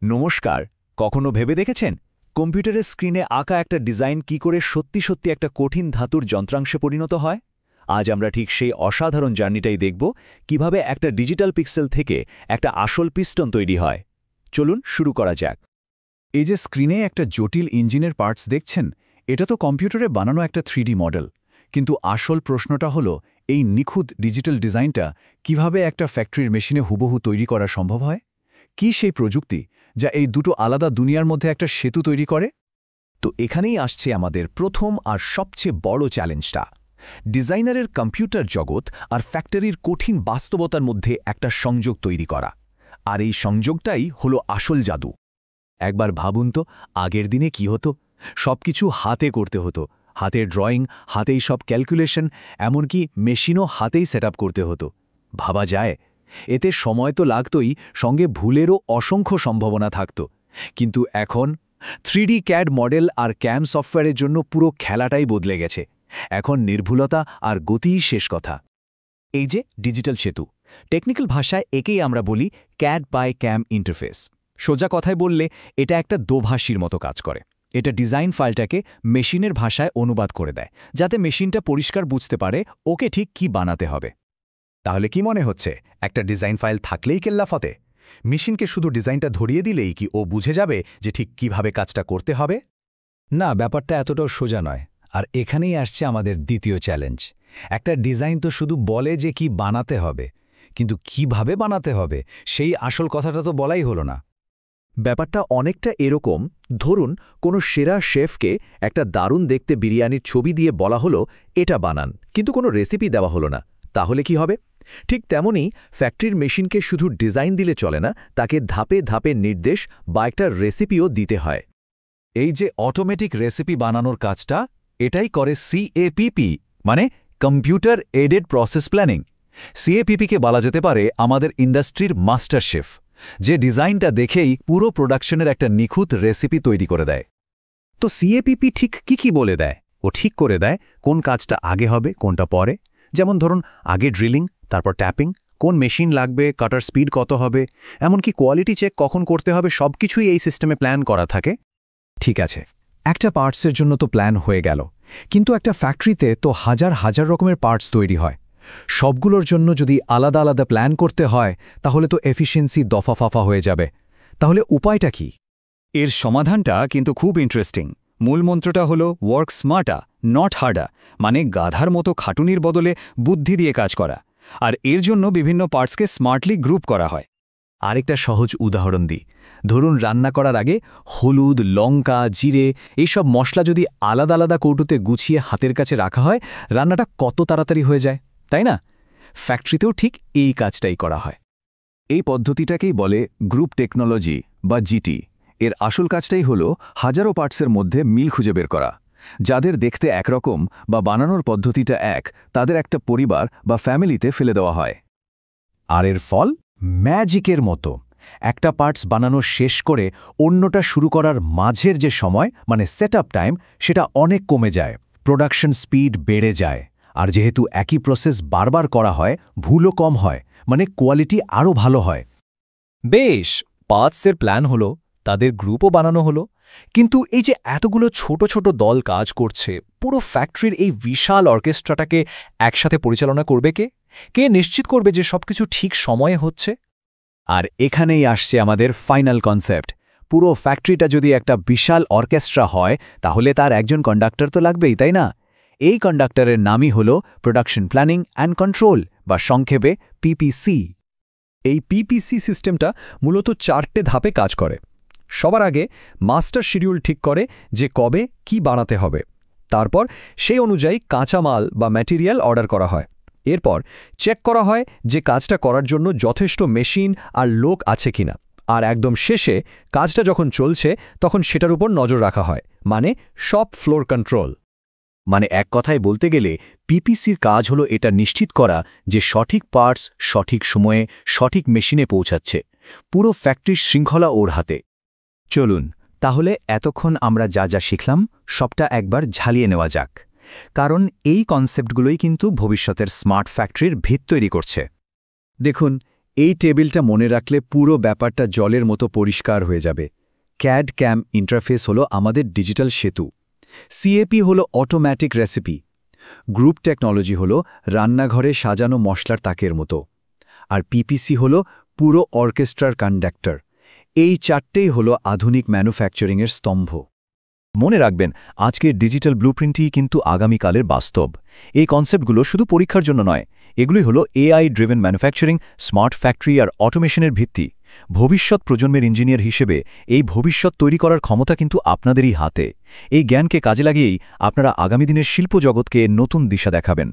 নমস্কার। কখনো ভেবে দেখেছেন কম্পিউটারের স্ক্রিনে আঁকা একটা ডিজাইন কি করে সত্যি সত্যি একটা কঠিন ধাতুর যন্ত্রাংশে পরিণত হয়? আজ আমরা ঠিক সেই অসাধারণ জার্নিটাই দেখব, কিভাবে একটা ডিজিটাল পিক্সেল থেকে একটা আসল পিস্টন তৈরি হয়। চলুন শুরু করা যাক। এই যে স্ক্রিনে একটা জটিল ইঞ্জিনের পার্টস দেখছেন, এটা তো কম্পিউটারে বানানো একটা 3D মডেল। কিন্তু আসল প্রশ্নটা হলো, এই নিখুঁত ডিজিটাল ডিজাইনটা কিভাবে একটা ফ্যাক্টরির মেশিনে হুবহু তৈরি করা সম্ভব হয়? কি সেই প্রযুক্তি যা এই দুটো আলাদা দুনিয়ার মধ্যে একটা সেতু তৈরি করে? তো এখানেই আসছে আমাদের প্রথম আর সবচেয়ে বড় চ্যালেঞ্জটা, ডিজাইনারের কম্পিউটার জগৎ আর ফ্যাক্টরির কঠিন বাস্তবতার মধ্যে একটা সংযোগ তৈরি করা। আর এই সংযোগটাই হলো আসল জাদু। একবার ভাবুন তো, আগের দিনে কি হতো? সবকিছু হাতে করতে হতো। হাতের ড্রয়িং, হাতেই সব ক্যালকুলেশন, এমনকি মেশিনও হাতেই সেট করতে হতো। ভাবা যায়, এতে সময় তো লাগতই, সঙ্গে ভুলেরও অসংখ্য সম্ভাবনা থাকত। কিন্তু এখন 3D CAD মডেল আর ক্যাম সফটওয়্যারের জন্য পুরো খেলাটাই বদলে গেছে। এখন নির্ভুলতা আর গতিই শেষ কথা। এই যে ডিজিটাল সেতু, টেকনিক্যাল ভাষায় একেই আমরা বলি CAD বাই CAM ইন্টারফেস। সোজা কথায় বললে এটা একটা দোভাষীর মতো কাজ করে। এটা ডিজাইন ফাইলটাকে মেশিনের ভাষায় অনুবাদ করে দেয়, যাতে মেশিনটা পরিষ্কার বুঝতে পারে ওকে ঠিক কি বানাতে হবে। তাহলে কি মনে হচ্ছে একটা ডিজাইন ফাইল থাকলেই কেল্লাফতে? মেশিনকে শুধু ডিজাইনটা ধরিয়ে দিলেই কি ও বুঝে যাবে যে ঠিক কিভাবে কাজটা করতে হবে? না, ব্যাপারটা এতটাও সোজা নয়। আর এখানেই আসছে আমাদের দ্বিতীয় চ্যালেঞ্জ। একটা ডিজাইন তো শুধু বলে যে কি বানাতে হবে, কিন্তু কিভাবে বানাতে হবে সেই আসল কথাটা তো বলাই হলো না। ব্যাপারটা অনেকটা এরকম, ধরুন কোনো সেরা শেফকে একটা দারুণ দেখতে বিরিয়ানির ছবি দিয়ে বলা হলো এটা বানান, কিন্তু কোনো রেসিপি দেওয়া হলো না। তাহলে কি হবে? ঠিক তেমনই ফ্যাক্টরির মেশিনকে শুধু ডিজাইন দিলে চলে না, তাকে ধাপে ধাপে নির্দেশ বা একটা রেসিপিও দিতে হয়। এই যে অটোমেটিক রেসিপি বানানোর কাজটা, এটাই করে CAPP, মানে কম্পিউটার এডেড প্রসেস প্ল্যানিং। CAPPকে বলা যেতে পারে আমাদের ইন্ডাস্ট্রির মাস্টার শেফ, যে ডিজাইনটা দেখেই পুরো প্রোডাকশনের একটা নিখুঁত রেসিপি তৈরি করে দেয়। তো CAPP ঠিক কি বলে দেয়? ও ঠিক করে দেয় কোন কাজটা আগে হবে, কোনটা পরে। যেমন ধরুন, আগে ড্রিলিং, তারপর ট্যাপিং, কোন মেশিন লাগবে, কাটার স্পিড কত হবে, এমনকি কোয়ালিটি চেক কখন করতে হবে, সবকিছুই এই সিস্টেমে প্ল্যান করা থাকে। ঠিক আছে, একটা পার্টসের জন্য তো প্ল্যান হয়ে গেল, কিন্তু একটা ফ্যাক্টরিতে তো হাজার হাজার রকমের পার্টস তৈরি হয়। সবগুলোর জন্য যদি আলাদা আলাদা প্ল্যান করতে হয়, তাহলে তো এফিসিয়েন্সি দফাফাফা হয়ে যাবে। তাহলে উপায়টা কি? এর সমাধানটা কিন্তু খুব ইন্টারেস্টিং। মূল মন্ত্রটা হলো ওয়ার্ক স্মার্টা, নট হার্ডা, মানে গাধার মতো খাটুনির বদলে বুদ্ধি দিয়ে কাজ করা। আর এর জন্য বিভিন্ন পার্টসকে স্মার্টলি গ্রুপ করা হয়। আরেকটা সহজ উদাহরণ দিই। ধরুন, রান্না করার আগে হলুদ, লঙ্কা, জিরে এইসব মশলা যদি আলাদা আলাদা কৌটোতে গুছিয়ে হাতের কাছে রাখা হয়, রান্নাটা কত তাড়াতাড়ি হয়ে যায়, তাই না? ফ্যাক্টরিতেও ঠিক এই কাজটাই করা হয়। এই পদ্ধতিটাকেই বলে গ্রুপ টেকনোলজি বা GT। এর আসল কাজটাই হলো হাজারো পার্টসের মধ্যে মিল খুঁজে বের করা। যাদের দেখতে একরকম বা বানানোর পদ্ধতিটা এক, তাদের একটা পরিবার বা ফ্যামিলিতে ফেলে দেওয়া হয়। আর এর ফল ম্যাজিকের মতো। একটা পার্টস বানানো শেষ করে অন্যটা শুরু করার মাঝের যে সময়, মানে সেটআপ টাইম, সেটা অনেক কমে যায়। প্রোডাকশন স্পিড বেড়ে যায়। আর যেহেতু একই প্রসেস বারবার করা হয়, ভুলও কম হয়, মানে কোয়ালিটি আরও ভালো হয়। বেশ, পার্টসের প্ল্যান হলো, তাদের গ্রুপও বানানো হলো, কিন্তু এই যে এতগুলো ছোট ছোট দল কাজ করছে, পুরো ফ্যাক্টরির এই বিশাল অর্কেস্ট্রাটাকে একসাথে পরিচালনা করবে কে? কে নিশ্চিত করবে যে সবকিছু ঠিক সময়ে হচ্ছে? আর এখানেই আসছে আমাদের ফাইনাল কনসেপ্ট। পুরো ফ্যাক্টরিটা যদি একটা বিশাল অর্কেস্ট্রা হয়, তাহলে তার একজন কন্ডাক্টর তো লাগবেই, তাই না? এই কন্ডাক্টরের নামই হলো প্রোডাকশন প্ল্যানিং অ্যান্ড কন্ট্রোল, বা সংক্ষেপে PPC। এই PPC সিস্টেমটা মূলত 4টে ধাপে কাজ করে। সবার আগে মাস্টার শিডিউল ঠিক করে যে কবে কি বানাতে হবে। তারপর সেই অনুযায়ী কাঁচামাল বা ম্যাটেরিয়াল অর্ডার করা হয়। এরপর চেক করা হয় যে কাজটা করার জন্য যথেষ্ট মেশিন আর লোক আছে কিনা। আর একদম শেষে কাজটা যখন চলছে, তখন সেটার উপর নজর রাখা হয়, মানে শপ ফ্লোর কন্ট্রোল। মানে এক কথায় বলতে গেলে PPCর কাজ হলো এটা নিশ্চিত করা যে সঠিক পার্টস সঠিক সময়ে সঠিক মেশিনে পৌঁছাচ্ছে। পুরো ফ্যাক্টরির শৃঙ্খলা ওর হাতে। চলুন তাহলে এতক্ষণ আমরা যা যা শিখলাম সবটা একবার ঝালিয়ে নেওয়া যাক, কারণ এই কনসেপ্টগুলোই কিন্তু ভবিষ্যতের স্মার্ট ফ্যাক্টরির ভিত তৈরি করছে। দেখুন, এই টেবিলটা মনে রাখলে পুরো ব্যাপারটা জলের মতো পরিষ্কার হয়ে যাবে। ক্যাড ক্যাম ইন্টারফেস হলো আমাদের ডিজিটাল সেতু, সিএপি হলো অটোম্যাটিক রেসিপি, গ্রুপ টেকনোলজি হলো রান্নাঘরে সাজানো মশলার তাকের মতো, আর পিপিসি হলো পুরো অর্কেস্ট্রার কন্ডাক্টর। এই চারটেই হলো আধুনিক ম্যানুফ্যাকচারিংয়ের স্তম্ভ। মনে রাখবেন, আজকের ডিজিটাল ব্লুপ্রিন্টই কিন্তু আগামীকালের বাস্তব। এই কনসেপ্টগুলো শুধু পরীক্ষার জন্য নয়, এগুলোই হলো AI driven manufacturing, smart factory আর অটোমেশনের ভিত্তি। ভবিষ্যৎ প্রজন্মের ইঞ্জিনিয়ার হিসেবে এই ভবিষ্যৎ তৈরি করার ক্ষমতা কিন্তু আপনাদেরই হাতে। এই জ্ঞানকে কাজে লাগিয়েই আপনারা আগামী দিনের শিল্প জগৎকে নতুন দিশা দেখাবেন।